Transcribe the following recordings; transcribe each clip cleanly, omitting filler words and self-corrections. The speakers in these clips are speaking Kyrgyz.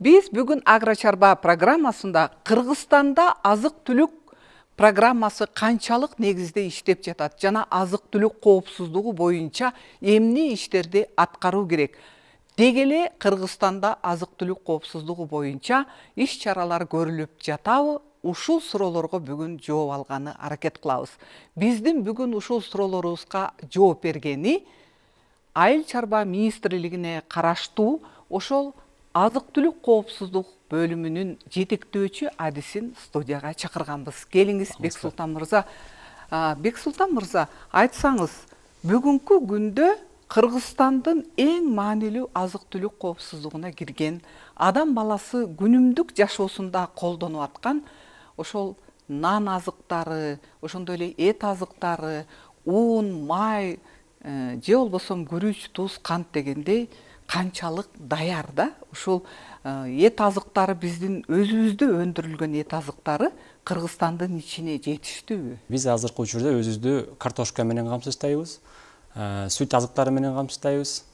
Биз бүгүн Агрочарба программасында Кыргызстанда азык-түлүк программасы канчалык негизде иштеп жатат жана азык-түлүк коопсуздугу боюнча эмне иштерди аткаруу керек? Деги эле Кыргызстанда азык-түлүк коопсуздугу боюнча иш-чаралар көрүлүп жатабы? Ушул суроолорго бүгүн жооп алганы аракет кылабыз. Биздин бүгүн ушул суроолорубузга жооп бергени Айыл чарба министрлигине караштуу ошол азык-түлүк коопсуздук бөлүмүнүн жетектөөчү адисин студияга чакырганбыз. Келиңиз, Бексултан мырза. Бексултан мырза, айтсаңыз, бүгүнкү күндө Кыргызстандын эң маанилүү азык-түлүк коопсуздугуна кирген, адам баласы күнүмдүк жашоосунда колдонуп аткан ошол нан азыктары, ошондой эле эт азыктары, ун, май, же болбосо күрүч, туз, кант дегендей канчалык даяр да? Ушул эт азыктары биздин өзүбүздө өндүрүлгөн эт азыктары Кыргызстандын ичине жетиштүүбү? Биз азыркы учурда өзүбүздү картошка менен камсыздайбыз, сүт азыктары менен камсыздайбыз.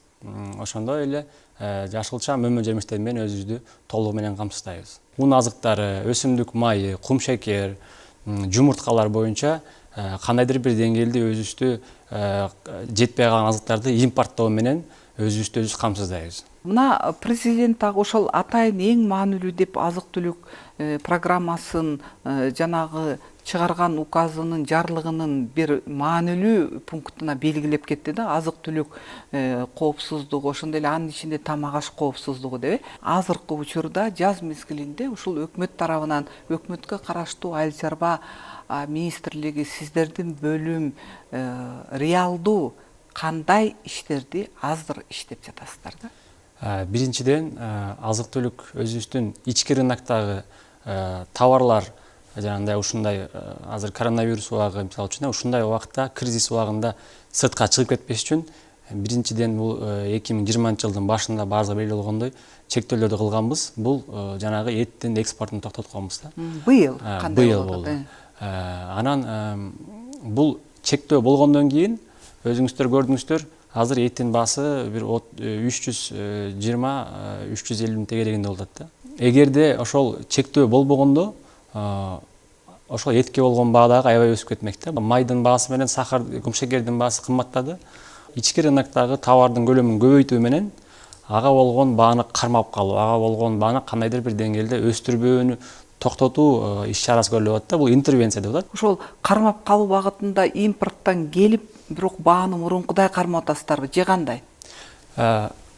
Ошондой эле жашылча мөмө жемиштер менен өзүбүздү толугу менен камсыздайбыз. Un азыктары, өсүмдүк майы, кум шекер, жумурткалар боюнча кандайдыр бир деңгээлде өзүбүздү жетпей калган азыктарды импорттоо менен өзүбүздү өзүбүз камсыздайбыз. Мына президент дагы ошол атайын эң маанилүү деп азык-түлүк программасын жанагы чыгарган указынын жарлыгынын бир маанилүү пунктуна белгилеп кетти да, азык-түлүк коопсуздугу, ошондой эле анын ичинде тамак-аш коопсуздугу деп. Азыркы учурда жаз мезгилинде ушул өкмөт тарабынан, өкмөткө караштуу Айыл чарба министрлиги, сиздердин бөлүм реалдуу кандай иштерди азыр иштеп жатасыздар да? Биринчиден, азык-түлүк өзүбүздүн ички рыноктогу товарлар жанагындай ушундай азыр коронавирус убагы мисалы үчүн ушундай убакта кризис убагында сыртка чыгып кетпеш үчүн биринчиден бул 2020-жылдын башында баарыбызга белгилүү болгондой чектөөлөрдү кылганбыз. Бул жанагы эттин экспортун токтотконбуз да. Быйыл кандай болду? Анан бул чектөө болгондон кийин өзүңүздөр көрдүңүздөр, азыр эттин баасы бир 320-350 мың тегерегинде болот да. Эгерде ошол чектөө болбогондо, ошол этке болгон баа дагы аябай өсүп кетмек да. Майдын баасы менен сахар, кумшекердин баасы кымбаттады. Ички рыноктогу товардын көлөмүн көбөйтүү менен ага болгон бааны кармап калуу, ага болгон бааны кандайдыр бир деңгээлде өстүрбөөнү токтотуу иш-чарасы көрүлүп атат да. Бул интервенция деп атат. Ошол кармап калуу багытында импорттон келип, бирок бааны мурункудай кармап атасыздарбы, же кандай?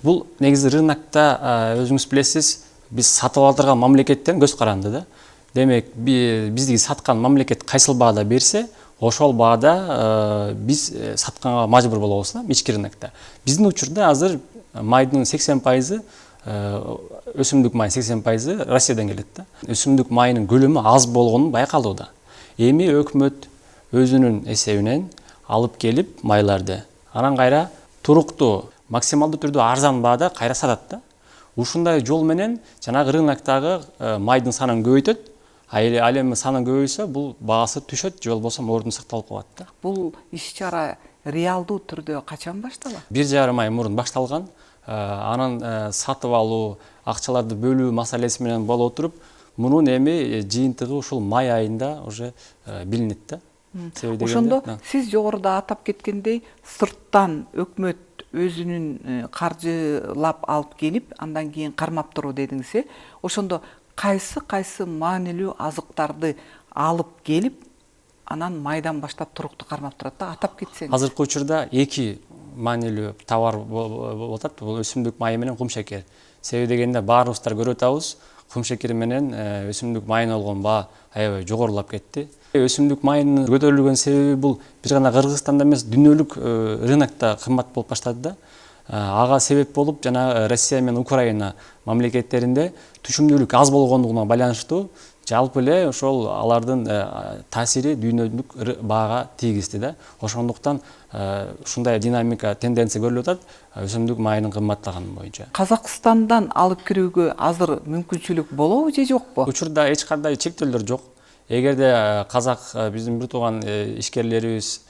Бул негизи рынокто өзүңүз билесиз, биз сатып алдырган мамлекеттен көз каранды да. Демек, бизди саткан мамлекет кайсыл баада берсе, ошол баада биз сатканга мажбур болобуз да, ички рынокто. Биздин учурда азыр майдын 80%, өсүмдүк майы 80% Россиядан келет да. Өсүмдүк майынын көлөмү аз болгону байкалууда. Эми өкмөт өзүнүн эсебинен алып келип майларды анан кайра туруктуу, максималдуу түрдө арзан баада кайра сатат да. Ушундай жол менен жанагы рыноктогу майдын санын көбөйтөт. Ал эми саны көбөйсө, бул баасы түшөт, же болбосо ордун сакталып калат да. Бул иш-чара реалдуу түрдө качан башталат? 1,5 ай мурун башталган. Анан сатып алуу, акчаларды бөлүү маселеси менен боло отуруп, мунун эми жыйынтыгы ушул май айында уже билинет да. Ошондо сиз жогоруда атап кеткендей, сырттан өкмөт өзүнүн каржылап алып келип, андан кийин кармап туруу дедиңиз. Ошондо кайсы маанилүү азыктарды алып келип, анан майдан баштап туруктуу кармап турат да, атап кетсеңиз. Азыркы учурда 2 маанилүү товар болуп атат. Бул өсүмдүк майы менен кум шекер. Себеби дегенде баарыбыздар көрүп атабыз, кум шекер менен өсүмдүк майына болгон баа аябай жогорулап кетти. Өсүмдүк майынын көтөрүлгөн себеби бул бир гана Кыргызстанда эмес, дүйнөлүк рынокто кымбат болуп баштады да. Ага себеп болуп, жана Россия менен Украина мамлекеттеринде түшүмдүүлүк аз болгондугуна байланыштуу жалпы эле ошол алардын таасири дүйнөлүк баага тийгизди да. Ошондуктан ушундай динамика, тенденция көрүлүп атат өсүмдүк майынын кымбаттаганы боюнча. Казакстандан алып кирүүгө азыр мүмкүнчүлүк болобу же жокпу? Учурда эч кандай чектөөлөр жок. Эгерде казак биздин бир тууган ишкерлерибиз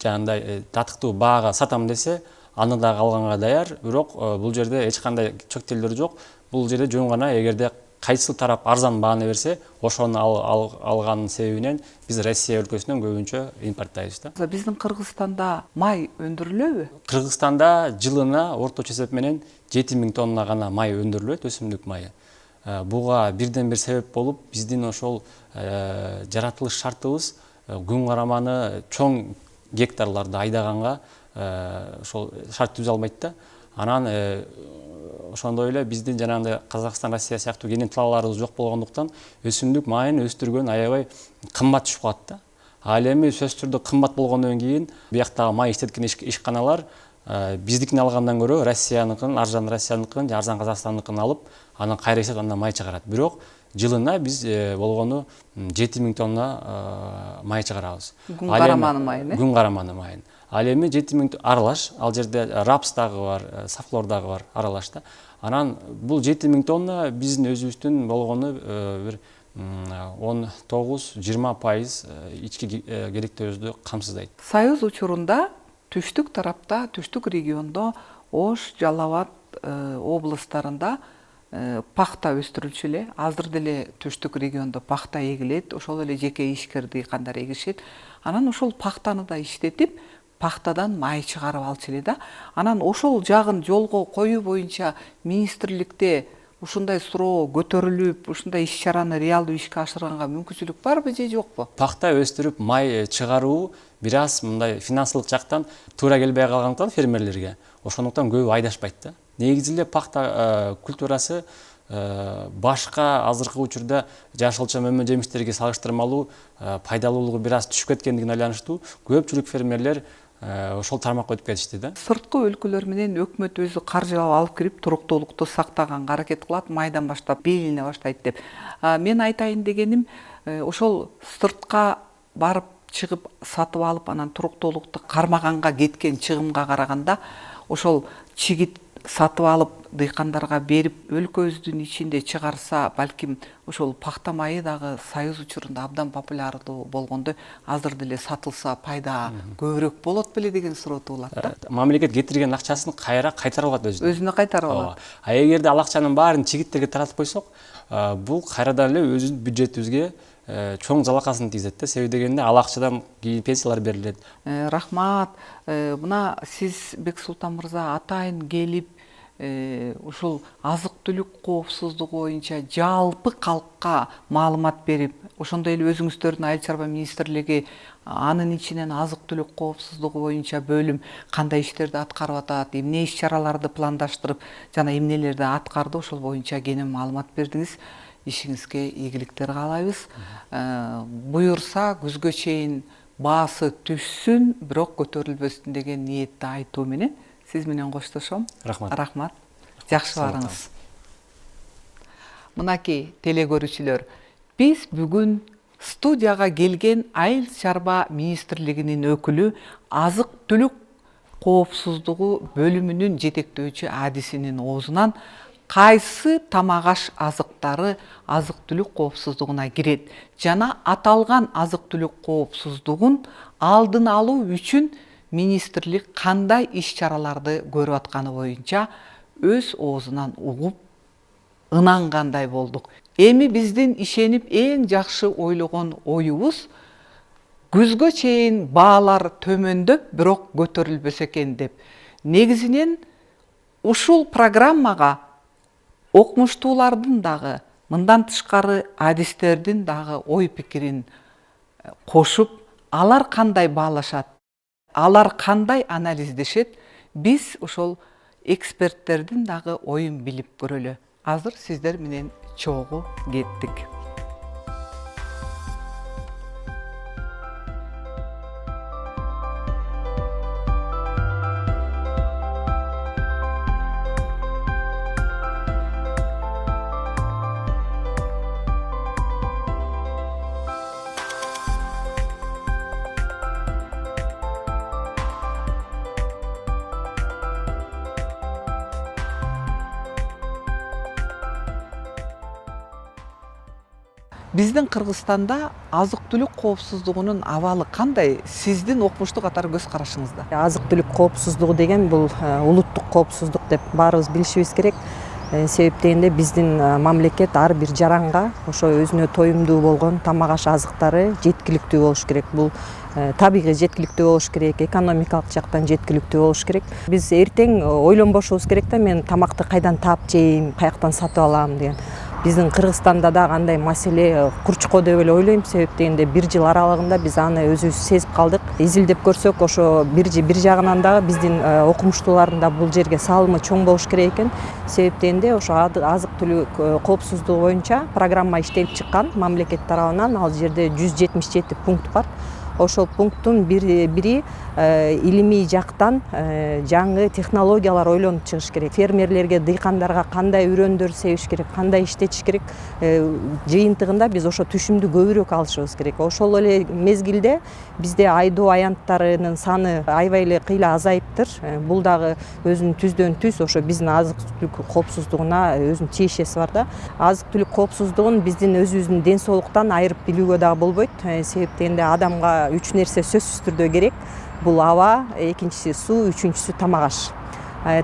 жанагындай татыктуу баага сатам десе, аны да алганга даяр, бирок бул жерде эч кандай чектөөлөр жок. бул жерде жөн гана эгерде кайсыл тарап арзан бааны берсе, ошону алганын себебинен биз Россия өлкөсүнөн көбүнчө импорттайбыз да. Биздин Кыргызстанда май өндүрүлөбү? Кыргызстанда жылына орточо эсеп менен 7000 тонна гана май өндүрүлөт, өсүмдүк майы. Буга бирден бир себеп болуп, биздин ошол жаратылыш шартыбыз күн караманы чоң гектарларды айдаганга ошол шарт түзө албайт да. Анан ошондой эле биздин жанагындай Казакстан, Россия сыяктуу кенен талааларыбыз жок болгондуктан өсүмдүк майын өстүргөн аябай кымбат түшүп калат да. Ал эми сөзсүз түрдө кымбат болгондон кийин бияктагы май иштеткен ишканалар биздикин алгандан көрө Россияныкын, арзан Россияныкын же арзан Казакстандыкын алып, анан кайра иштеп андан май чыгарат. Бирок жылына биз болгону 7000 тонна май чыгарабыз. Күн караманы майын. Күн караманы майын. Ал эми 7000 аралаш, ал жерде рапс дагы бар, сафлор дагы бар аралаш да. Анан бул 7000 тонна биздин өзүбүздүн болгону бир 19-20% ички керектөөбүздү камсыздайт. Союз учурунда түштүк тарапта, түштүк региондо Ош, Жалал Абад областарында пахта өстүрүлчү эле. Азыр деле түштүк региондо пахта эгилет, ошол эле жеке ишкер дыйкандар эгишет. Анан ошол пахтаны да иштетип, пахтадан май чыгарып алчу эле да. Анан ошол жагын жолго коюу боюнча министрликте ушундай суроо көтөрүлүп, ушундай иш-чараны реалдуу ишке ашырганга мүмкүнчүлүк барбы же жокпу? Пахта өстүрүп май чыгаруу бир аз мындай финансылык жактан туура келбей калгандыктан фермерлерге ошондуктан көбү айдашпайт да. Негизи эле пахта культурасы башка азыркы учурда жашылча мөмө жемиштерге салыштырмалуу пайдалуулугу бир аз түшүп кеткендигине байланыштуу көпчүлүк фермерлер ошол тармакка өтүп кетишти да. Сырткы өлкөлөр менен өкмөт өзү каржылап алып кирип туруктуулукту сактаганга аракет кылат, майдан баштап белине баштайт деп. Мен айтайын дегеним, ошол сыртка барып чыгып сатып алып, анан туруктуулукту кармаганга кеткен чыгымга караганда ошол чигит сатып алып дыйкандарга берип өлкөбүздүн ичинде чыгарса, балким ошол пахта майы дагы Союз учурунда абдан популярдуу болгондой, азыр деле сатылса пайда көбүрөөк болот беле деген суроо туулат да. Мамлекет кетирген акчасын кайра кайтарып алат өзүнө. Өзүнө кайтарып алат. Эгерде ал акчанын баарын чигиттерге таратып койсок, бул кайрадан эле өзүбүздүн бюджетибизге чоң залакасын тийгизет да. Себеби дегенде ал акчадан кийин пенсиялар берилет. Рахмат. Мына сиз Бексултан мырза атайын келип ушул азык-түлүк коопсуздугу боюнча жалпы калкка маалымат берип, ошондой эле өзүңүздөрдүн Айыл чарба министрлиги анын ичинен азык-түлүк коопсуздугу боюнча бөлүм кандай иштерди аткарып атат, эмне иш-чараларды пландаштырып, жана эмнелерди аткарды, ошол боюнча кенен маалымат бердиңиз. Ишиңизге ийгиликтер каалайбыз. Буюрса күзгө чейин баасы түшсүн, бирок көтөрүлбөсүн деген ниетти айтуу менен сиз менен коштошом. Рахмат. Рахмат. Жакшы барыңыз. Мынакей телекөрүүчүлөр, биз бүгүн студияга келген Айыл чарба министрлигинин өкүлү азык-түлүк коопсуздугу бөлүмүнүн жетектөөчү адисинин оозунан кайсы тамак-аш азыктары азык-түлүк коопсуздугуна кирет жана аталган азык-түлүк коопсуздугун алдын алуу үчүн министрлик кандай иш-чараларды көрүп атканы боюнча өз оозунан угуп ынангандай болдук. Эми биздин ишенип эң жакшы ойлогон оюбуз күзгө чейин баалар төмөндөп, бирок көтөрүлбөсө экен деп. Негизинен ушул программага окумуштуулардын дагы, мындан тышкары адистердин дагы ой пикирин кошуп, алар кандай баалашат, алар кандай анализдешет, биз ошол эксперттердин дагы оюн билип көрөлү. Азыр сиздер менен чогуу кеттик. Биздин Кыргызстанда азык-түлүк коопсуздугунун абалы кандай? Сиздин окумуштуу катар көз карашыңызда. Азык-түлүк коопсуздугу деген бул улуттук коопсуздук деп баарыбыз билишибиз керек. себептен биздин мамлекет ар бир жаранга ошо өзүнө тоюмдуу болгон тамак аш азыктары жеткиликтүү болуш керек. Бул табигый жеткиликтүү болуш керек, экономикалык жактан жеткиликтүү болуш керек. Биз эртең ойлонбошубуз керек да, мен тамакты кайдан таап жейм, каяктан сатып алам деген. Биздин Кыргызстанда да андай маселе курчко деп эле ойлойм, себептен бир жыл аралыгында биз аны өзүбүз сезип калдык. Изилдеп көрсөк, ошо бир жагынан дагы биздин окумуштуулардын да бул жерге салымы чоң болуш керек экен. Себептен ошо азык-түлүк коопсуздугу боюнча программа иштелип чыккан мамлекет тарабынан. Ал жерде 177 пункт бар. Ошол пункттун бири илимий жактан жаңы технологиялар ойлонуп чыгыш керек. Фермерлерге, дыйкандарга кандай үрөндөр себиш керек, кандай иштетиш керек. Жыйынтыгында биз ошо түшүмдү көбүрөөк алышыбыз керек. Ошол эле мезгилде бизде айдоо аянттарынын саны аябай эле кыйла азайыптыр. Бул дагы өзүнүн түздөн түз ошо биздин азык-түлүк коопсуздугуна өзүнүн тиешеси бар да. Азык-түлүк коопсуздугун биздин өзүбүздүн ден соолуктан айырып билүүгө дагы болбойт. Себептен адамга 3 нерсе сөзсүз түрдө керек. Бул аба, экинчиси суу, үчүнчүсү тамак аш.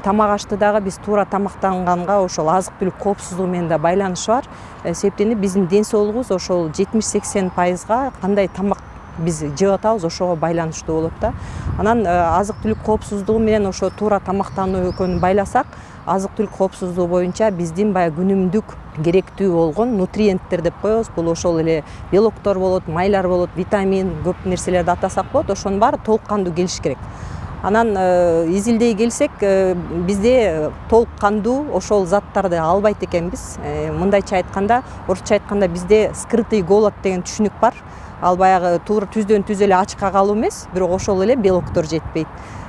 Тамак ашты дагы биз туура тамактанганга ошол азык-түлүк коопсуздугу менен да байланышы бар. Себептен биздин ден соолугубуз ошол 70-80%га кандай тамак биз жеп атабыз ошого байланыштуу болот да. Анан азык-түлүк коопсуздугу менен ошо туура тамактануу экөөнүн байласак, азык-түлүк коопсуздугу боюнча биздин баягы күнүмдүк керектүү болгон нутриенттер деп коебуз. Бул ошол эле белоктор болот, майлар болот, витамин, көп нерселерди атасак болот. Ошонун баары толук кандуу келиш керек. Анан изилдей келсек, бизде толук кандуу ошол заттарды албайт экенбиз. Мындайча айтканда, орусча айтканда бизде скрытый голод деген түшүнүк бар. Ал баягы туура түздөн түз эле ачка калуу эмес, бирок ошол эле белоктор жетпейт.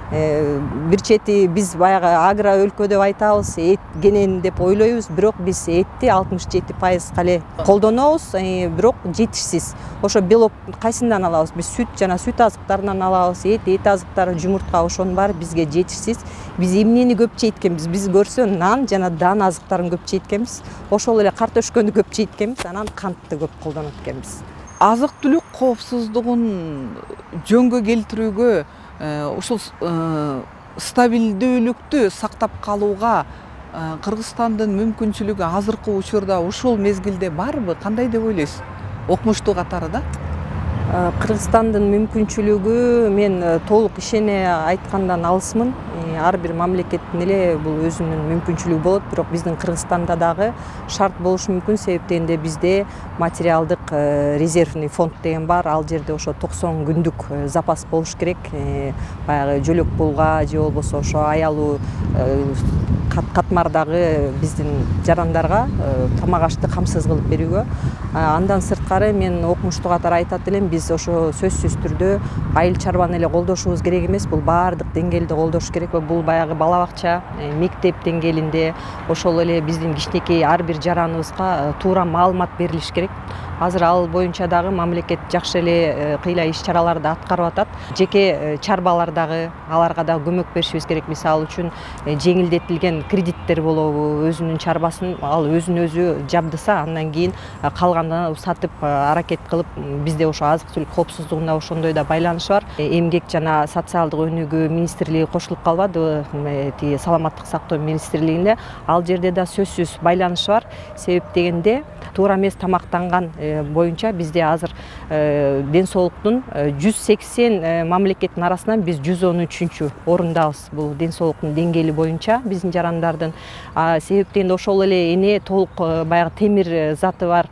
Бир чети биз баягы агро өлкө деп айтабыз, эт кенен деп ойлойбуз, бирок биз этти 67% эле колдонобуз, бирок жетишсиз. Ошо белок кайсынан алабыз? Биз сүт жана сүт азыктарынан алабыз, эт азыктары, жумуртка, ошонун баары бизге жетишсиз. Биз эмнени көп жейт экенбиз? Биз көрсө нан жана дан азыктарын көп жейт экенбиз. Ошол эле картошканы көп жейт экенбиз, анан кантты көп колдонот экенбиз. Азык-түлүк коопсуздугун жөнгө келтирүүгө ушул стабилдүүлүктү сактап калууга Кыргызстандын мүмкүнчүлүгү азыркы учурда ушул мезгилде барбы? Кандай деп ойлойсуз? Окумуштуу катары да? Кыргызстандын мүмкүнчүлүгү мен толук ишене айткандан алысмын. Ар бир мамлекеттин эле бул өзүнүн мүмкүнчүлүгү болот, бирок биздин Кыргызстанда дагы шарт болушу мүмкүн, себептен бизде материалдык резервный фонд деген бар. Ал жерде ошо 90 күндүк запас болуш керек. Баягы жөлөк булга же болбосо ошо аялуу катмардагы биздин жарандарга тамак ашты камсыз кылып берүүгө. Андан сырткары мен окумуштуу катары айтат элем, биз ошо сөзсүз түрдө айыл чарбаны эле колдошубуз керек эмес, бул баардык деңгээлде колдош керек. Бул баягы бала бакча, мектеп деңгээлинде, ошол эле биздин кичинекей ар бир жараныбызга туура маалымат берилиш керек. Азыр ал боюнча дагы мамлекет жакшы эле кыйла иш-чараларды аткарып атат. Жеке чарбалар дагы аларга да көмөк беришибиз керек. Мисалы үчүн жеңилдетилген кредиттер болобу, өзүнүн чарбасын ал өзүн өзү жабдыса, андан кийин калганын сатып аракет кылып, бизде ошо азык-түлүк коопсуздугунда ошондой да байланышы бар. Эмгек жана социалдык өнүгүү министрлиги кошулуп калбады, саламаттык сактоо министрлигинде. Ал жерде да сөзсүз байланышы бар. Себеп дегенде туура эмес тамактанган боюнча бизде азыр ден соолуктун 180 мамлекеттин арасынан биз 113 орундабыз. Бул ден соолуктун деңгээли боюнча биздин жарандардын. Себептен ошол эле эне толук баягы темир заты бар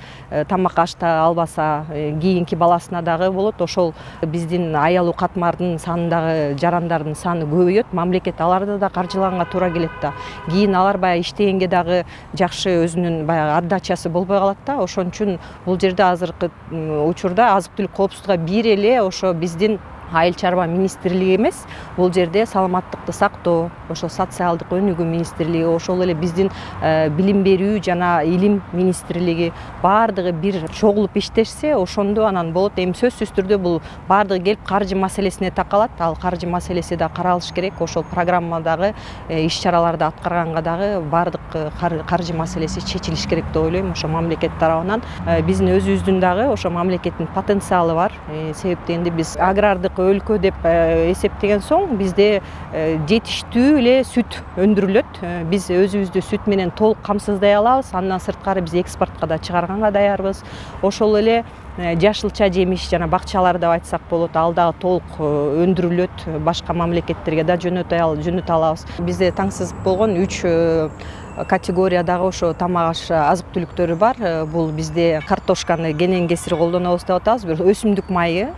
тамак ашта албаса кийинки баласына дагы болот. Ошол биздин аялуу катмардын санындагы жарандардын саны көбөйөт. Мамлекет аларды да каржылаганга туура келет да. Кийин алар баягы иштегенге дагы жакшы өзүнүн баягы отдачасы болбой калат да. Ошон үчүн бул жерде азыркы учурда азык-түлүк коопсуздугуна бир эле ошо биздин айыл чарба министрлиги эмес, бул жерде саламаттыкты сактоо, ошо социалдык өнүгүү министрлиги, ошол эле биздин билим берүү жана илим министрлиги баардыгы бир чогулуп иштешсе, ошондо анан болот. Эми сөзсүз түрдө бул баардыгы келип каржы маселесине такалат. Ал каржы маселеси да каралыш керек. Ошол программадагы иш-чараларды аткарганга дагы баардык каржы маселеси чечилиш керек деп ойлойм. Ошо мамлекет тарабынан биздин өзүбүздүн дагы ошо мамлекеттин потенциалы бар. Себептен биз агрардык өлкө деп эсептеген соң бизде жетиштүү эле сүт өндүрүлөт. Биз өзүбүздү сүт менен толук камсыздай алабыз. Андан сырткары биз экспортко да чыгарганга даярбыз. Ошол эле жашылча жемиш жана бакчалар деп айтсак болот, ал дагы толук өндүрүлөт. Башка мамлекеттерге да жөнөтө алабыз. Бизде таңсыз болгон 3 категориядагы ошо тамак аш азык түлүктөрү бар. Бул бизде картошканы кенен кесири колдонобуз деп атабыз. Бир өсүмдүк майы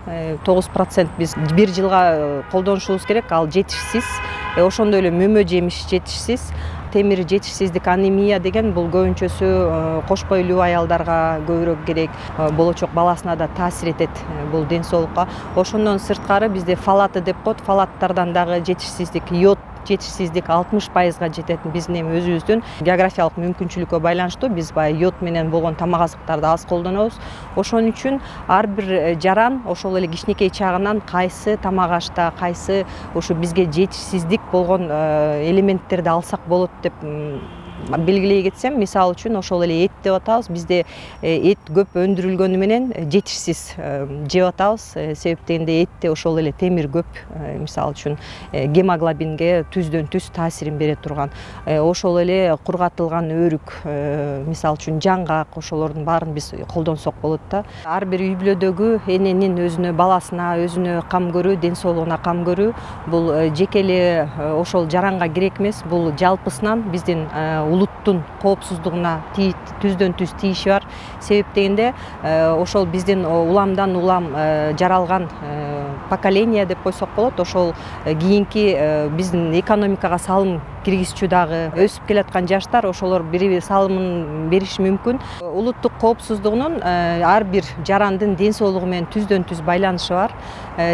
9% биз бир жылга колдонушубуз керек. Ал жетишсиз. Ошондой эле мөмө жемиш жетишсиз. Темир жетишсиздик анемия деген бул көбүнчөсү кош бойлуу аялдарга көбүрөөк керек. Болочок баласына да таасир этет бул ден соолукка. Ошондон сырткары бизде фалаты деп коет. Фалаттардан дагы жетишсиздик, йод жетишсиздик 60%га жетет. Биздин эми өзүбүздүн географиялык мүмкүнчүлүккө байланыштуу биз баягы йод менен болгон тамак азыктарды аз колдонобуз. Ошон үчүн ар бир жаран ошол эле кичинекей чагынан кайсы тамак ашта, кайсы ушу бизге жетишсиздик болгон элементтерди алсак болот деп белгилей кетсем, мисалы үчүн ошол эле эт деп атабыз. Бизде эт көп өндүрүлгөнү менен жетишсиз жеп атабыз. Себеп дегенде этте ошол эле темир көп, мисалы үчүн гемоглобинге түздөн түз таасирин бере турган. Ошол эле кургатылган өрүк, мисалы үчүн жаңгак, ошолордун баарын биз колдонсок болот да. Ар бир үй бүлөдөгү эненин өзүнө, баласына, өзүнө кам көрүү, ден соолугуна кам көрүү бул жеке эле ошол жаранга керек эмес. Бул жалпысынан биздин улуттун коопсуздугуна түздөн түз тийиши бар. Себеп дегенде ошол биздин уламдан улам жаралган поколение деп койсок болот. Ошол кийинки биздин экономикага салым киргизчү дагы өсүп келаткан жаштар ошолор бири салымын бериши мүмкүн. Улуттук коопсуздугунун ар бир жарандын ден соолугу менен түздөн түз байланышы бар.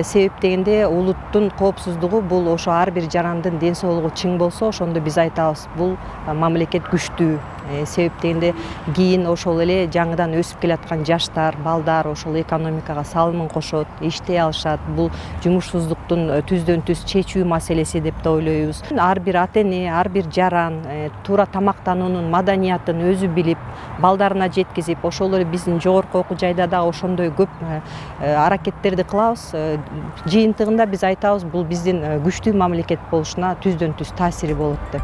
Себеп дегенде улуттун коопсуздугу бул ошо ар бир жарандын ден соолугу чың болсо, ошондо биз айтабыз бул мамлекет күчтүү. Себеп дегенде кийин ошол эле жаңыдан өсүп келаткан жаштар, балдар ошол экономикага салымын кошот, иштей алышат. Бул жумушсуздуктун түздөн түз чечүү маселеси деп да ойлойбуз. Ар бир ата-эне, ар бир жаран туура тамактануунун маданиятын өзү билип, балдарына жеткизип, ошол эле биздин жогорку окуу жайда да ошондой көп аракеттерди кылабыз. Жыйынтыгында биз айтабыз, бул биздин күчтүү мамлекет болушуна түздөн түз таасири болот деп.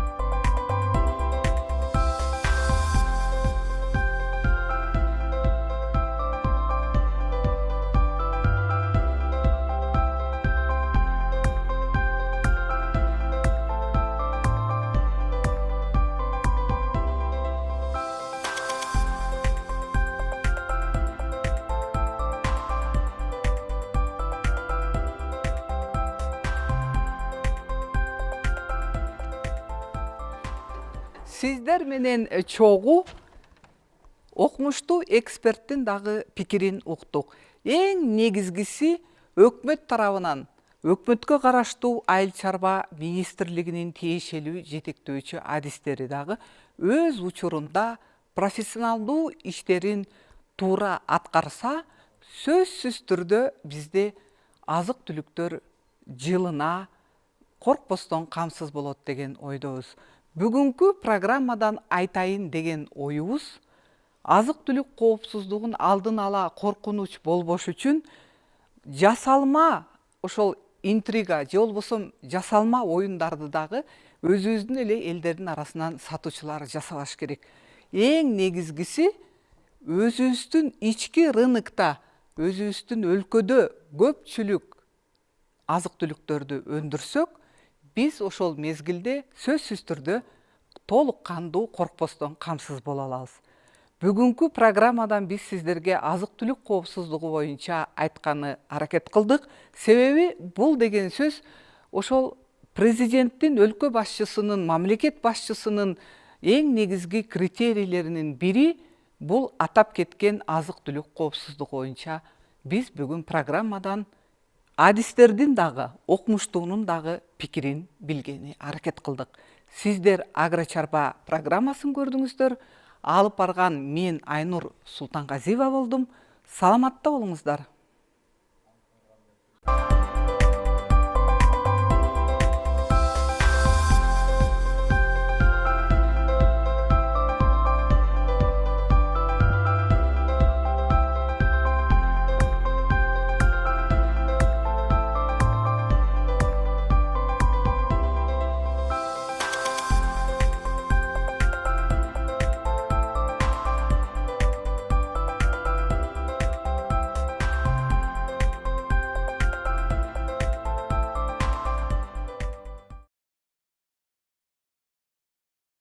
Сиздер менен чогуу окумуштуу эксперттин дагы пикирин уктук. Эң негизгиси өкмөт тарабынан өкмөткө караштуу айыл чарба министрлигинин тиешелүү жетектөөчү адистери дагы өз учурунда профессионалдуу иштерин туура аткарса, сөзсүз түрдө бизде азык түлүктөр жылына коркпостон камсыз болот деген ойдобуз. Бүгүнкү программадан айтайын деген оюбуз азык түлүк коопсуздугун алдын ала коркунуч болбош үчүн жасалма ошол интрига же болбосо жасалма оюндарды дагы өзүбүздүн эле элдердин арасынан сатуучулар жасабаш керек. Эң негизгиси өзүбүздүн ички рынокто, өзүбүздүн өлкөдө көпчүлүк азык түлүктөрдү өндүрсөк, биз ошол мезгилде сөзсүз түрдө толук кандуу коркпостон камсыз боло алабыз. Бүгүнкү программадан биз сиздерге азык түлүк коопсуздугу боюнча айтканы аракет кылдык. Себеби бул деген сөз ошол президенттин, өлкө башчысынын, мамлекет башчысынын эң негизги критерийлеринин бири бул атап кеткен азык түлүк коопсуздугу боюнча биз бүгүн программадан адистердин дагы, окумуштуунун дагы пикирин билгени аракет кылдык. Сиздер Агро чарба программасын көрдүңүздөр. Алып барган мен Айнур Султангазиева болдум. Саламатта болуңуздар.